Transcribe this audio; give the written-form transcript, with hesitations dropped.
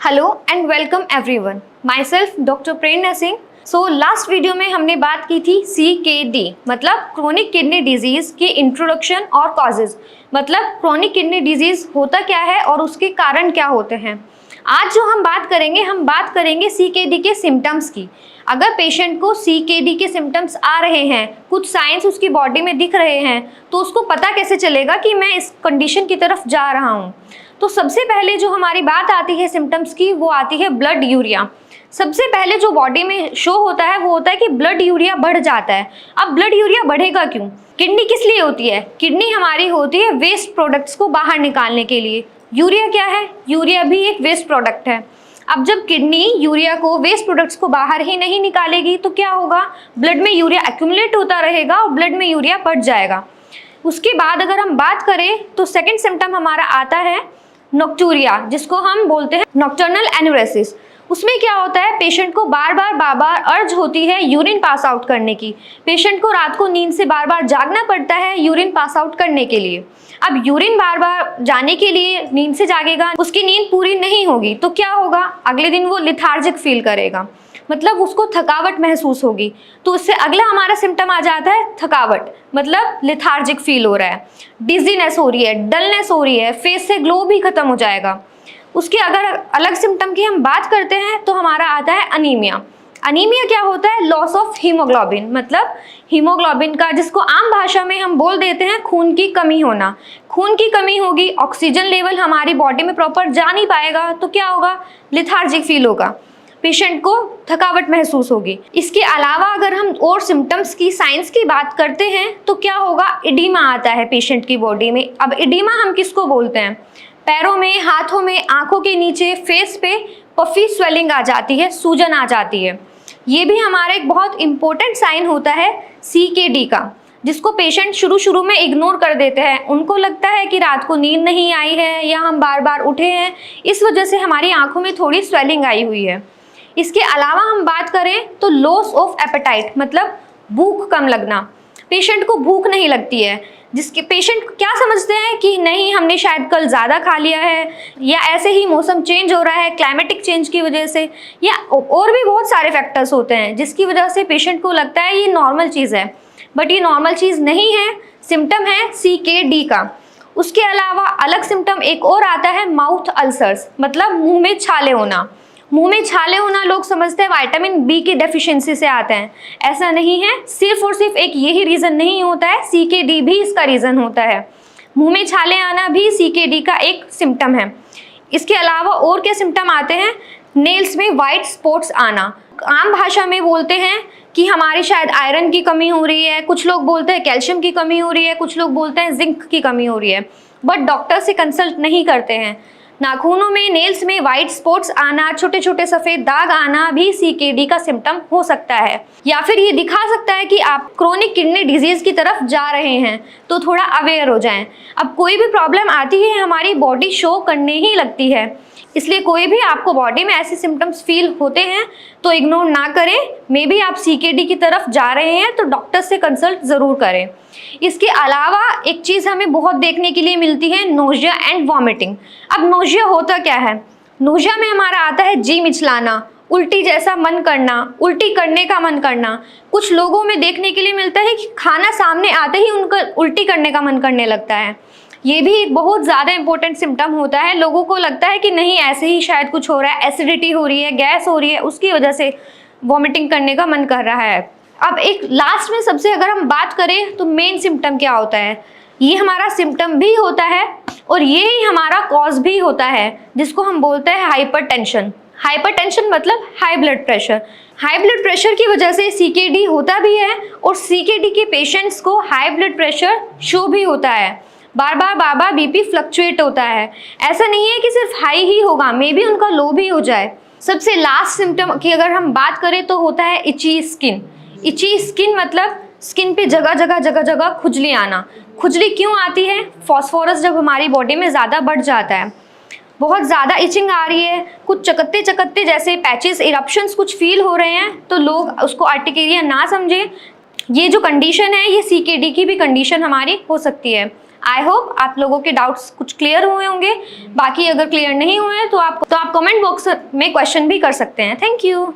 Hello and welcome everyone, my self doctor Prerna Singh. So last video में हमने बात की थी CKD मतलब क्रोनिक किडनी डिजीज़ के इंट्रोडक्शन और कॉजेज़, मतलब क्रोनिक किडनी डिजीज़ होता क्या है और उसके कारण क्या होते हैं। आज जो हम बात करेंगे CKD के सिम्टम्स की। अगर पेशेंट को CKD के सिम्टम्स आ रहे हैं, कुछ साइंस उसकी बॉडी में दिख रहे हैं, तो उसको पता कैसे चलेगा कि मैं इस कंडीशन की तरफ जा रहा हूँ। तो सबसे पहले जो हमारी बात आती है सिम्टम्स की, वो आती है ब्लड यूरिया। सबसे पहले जो बॉडी में शो होता है वो होता है कि ब्लड यूरिया बढ़ जाता है। अब ब्लड यूरिया बढ़ेगा क्यों? किडनी किस लिए होती है? किडनी हमारी होती है वेस्ट प्रोडक्ट्स को बाहर निकालने के लिए। यूरिया क्या है? यूरिया भी एक वेस्ट प्रोडक्ट है। अब जब किडनी यूरिया को, वेस्ट प्रोडक्ट्स को बाहर ही नहीं निकालेगी तो क्या होगा? ब्लड में यूरिया एक्यूमुलेट होता रहेगा और ब्लड में यूरिया बढ़ जाएगा। उसके बाद अगर हम बात करें तो सेकेंड सिम्टम हमारा आता है नॉक्टूरिया, जिसको हम बोलते हैं नॉक्टर्नल एनुरेसिस। उसमें क्या होता है, पेशेंट को बार बार अर्ज होती है यूरिन पास आउट करने की। पेशेंट को रात को नींद से बार बार जागना पड़ता है यूरिन पास आउट करने के लिए। अब यूरिन बार बार जाने के लिए नींद से जागेगा, उसकी नींद पूरी नहीं होगी तो क्या होगा? अगले दिन वो लिथार्जिक फील करेगा, मतलब उसको थकावट महसूस होगी। तो उससे अगला हमारा सिम्टम आ जाता है थकावट, मतलब लिथार्जिक फील हो रहा है, डिजीनेस हो रही है, डलनेस हो रही है, फेस से ग्लो भी खत्म हो जाएगा। उसके अगर अलग सिम्टम की हम बात करते हैं तो हमारा आता है अनीमिया। अनीमिया क्या होता है? लॉस ऑफ हीमोग्लोबिन, मतलब हीमोग्लोबिन का, जिसको आम भाषा में हम बोल देते हैं खून की कमी होना। खून की कमी होगी, ऑक्सीजन लेवल हमारी बॉडी में प्रॉपर जा नहीं पाएगा तो क्या होगा? लिथार्जिक फील होगा, पेशेंट को थकावट महसूस होगी। इसके अलावा अगर हम और सिम्टम्स की, साइंस की बात करते हैं तो क्या होगा? इडीमा आता है पेशेंट की बॉडी में। अब इडीमा हम किसको बोलते हैं? पैरों में, हाथों में, आंखों के नीचे, फेस पे पफी स्वेलिंग आ जाती है, सूजन आ जाती है। ये भी हमारा एक बहुत इंपॉर्टेंट साइन होता है CKD का, जिसको पेशेंट शुरू में इग्नोर कर देते हैं। उनको लगता है कि रात को नींद नहीं आई है या हम बार बार उठे हैं, इस वजह से हमारी आंखों में थोड़ी स्वेलिंग आई हुई है। इसके अलावा हम बात करें तो लॉस ऑफ एपेटाइट, मतलब भूख कम लगना। पेशेंट को भूख नहीं लगती है, जिसके पेशेंट क्या समझते हैं कि नहीं, हमने शायद कल ज़्यादा खा लिया है, या ऐसे ही मौसम चेंज हो रहा है क्लाइमेटिक चेंज की वजह से, या और भी बहुत सारे फैक्टर्स होते हैं जिसकी वजह से पेशेंट को लगता है ये नॉर्मल चीज़ है। बट ये नॉर्मल चीज़ नहीं है, सिम्टम है CKD का। उसके अलावा अलग सिम्टम एक और आता है माउथ अल्सर्स, मतलब मुँह में छाले होना। मुंह में छाले होना लोग समझते हैं विटामिन B की डेफिशिएंसी से आते हैं, ऐसा नहीं है। सिर्फ और सिर्फ एक यही रीज़न नहीं होता है, CKD भी इसका रीज़न होता है। मुंह में छाले आना भी CKD का एक सिम्टम है। इसके अलावा और क्या सिम्टम आते हैं? नेल्स में वाइट स्पॉट्स आना। आम भाषा में बोलते हैं कि हमारी शायद आयरन की कमी हो रही है, कुछ लोग बोलते हैं कैल्शियम की कमी हो रही है, कुछ लोग बोलते हैं जिंक की कमी हो रही है, बट डॉक्टर से कंसल्ट नहीं करते हैं। नाखूनों में, नेल्स में वाइट स्पॉट्स आना, छोटे छोटे सफ़ेद दाग आना भी CKD का सिम्टम हो सकता है। या फिर ये दिखा सकता है कि आप क्रोनिक किडनी डिजीज़ की तरफ जा रहे हैं, तो थोड़ा अवेयर हो जाएं। अब कोई भी प्रॉब्लम आती है, हमारी बॉडी शो करने ही लगती है, इसलिए कोई भी आपको बॉडी में ऐसे सिम्टम्स फील होते हैं तो इग्नोर ना करें। मे बी आप CKD की तरफ जा रहे हैं तो डॉक्टर से कंसल्ट ज़रूर करें। इसके अलावा एक चीज़ हमें बहुत देखने के लिए मिलती है, नोजिया एंड वॉमिटिंग। अब नोजिया होता क्या है? नोजिया में हमारा आता है जी मिचलाना, उल्टी जैसा मन करना, उल्टी करने का मन करना। कुछ लोगों में देखने के लिए मिलता है कि खाना सामने आते ही उनका उल्टी करने का मन करने लगता है। ये भी एक बहुत ज़्यादा इंपॉर्टेंट सिम्टम होता है। लोगों को लगता है कि नहीं, ऐसे ही शायद कुछ हो रहा है, एसिडिटी हो रही है, गैस हो रही है, उसकी वजह से वॉमिटिंग करने का मन कर रहा है। अब एक लास्ट में सबसे अगर हम बात करें तो मेन सिम्टम क्या होता है? ये हमारा सिम्टम भी होता है और ये ही हमारा कॉज भी होता है, जिसको हम बोलते हैं हाइपरटेंशन। हाइपरटेंशन मतलब high blood pressure. High blood pressure की वजह से CKD होता भी है और CKD के पेशेंट्स को हाई ब्लड प्रेशर शो भी होता है। बार बार BP फ्लक्चुएट होता है। ऐसा नहीं है कि सिर्फ हाई ही होगा, मे बी उनका लो भी हो जाए। सबसे लास्ट सिम्टम की अगर हम बात करें तो होता है इची स्किन। इची स्किन मतलब स्किन पे जगह जगह खुजली आना। खुजली क्यों आती है? फॉस्फोरस जब हमारी बॉडी में ज़्यादा बढ़ जाता है, बहुत ज़्यादा इचिंग आ रही है, कुछ चकत्ते जैसे पैचेस, इरप्शंस कुछ फील हो रहे हैं, तो लोग उसको आर्टिकेरिया ना समझें। ये जो कंडीशन है, ये CKD की भी कंडीशन हमारी हो सकती है। आई होप आप लोगों के डाउट्स कुछ क्लियर हुए होंगे। बाकी अगर क्लियर नहीं हुए तो आप कमेंट बॉक्स में क्वेश्चन भी कर सकते हैं। Thank you.